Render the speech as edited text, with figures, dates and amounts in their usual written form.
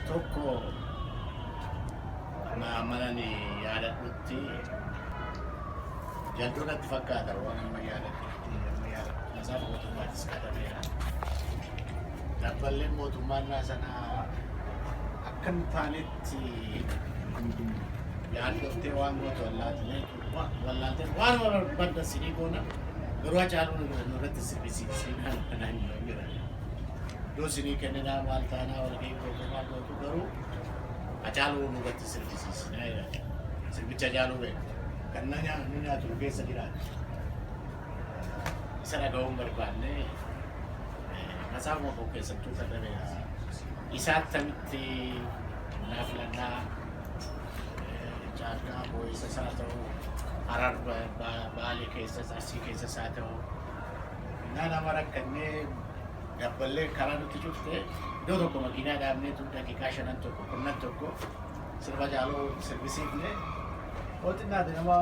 tokko manani yaadadhutti jal'oodhatti fakkaata waan amma yaadadhutti masaaf mootummaatis kadhameera. Dabballeen mootummaan sanaa akka hin taanetti yaaddoftee waan gootu wallaaltee waan barbadda sinii goona garuu Hacaaluun nurratti sirbisiisinaan kanaan jira. Iddoo sinii kenninaa maal taanaa walgahii gootu maal gootu garuu Hacaaluu nurratti sirbisiisinaa jira. Sirbicha Hacaaluu beeku. Kan nu nyaatu keessa jiraatu. Isa dhaga'uun barbaanne masaafuma koo keessattuu kadhameera. Isaatti naaf lannaa jaarraa boo'isa isaa ta'u Harar Baalee keessas Arsii keessas haa ta'u nama rakkannee dabballee karaa nutti cufte iddoo tokko makiinaa dhaabnee daqiiqaa 5 tokko 10 tokko sirba Hacaaluu sirbisiifne. Ooti naati nama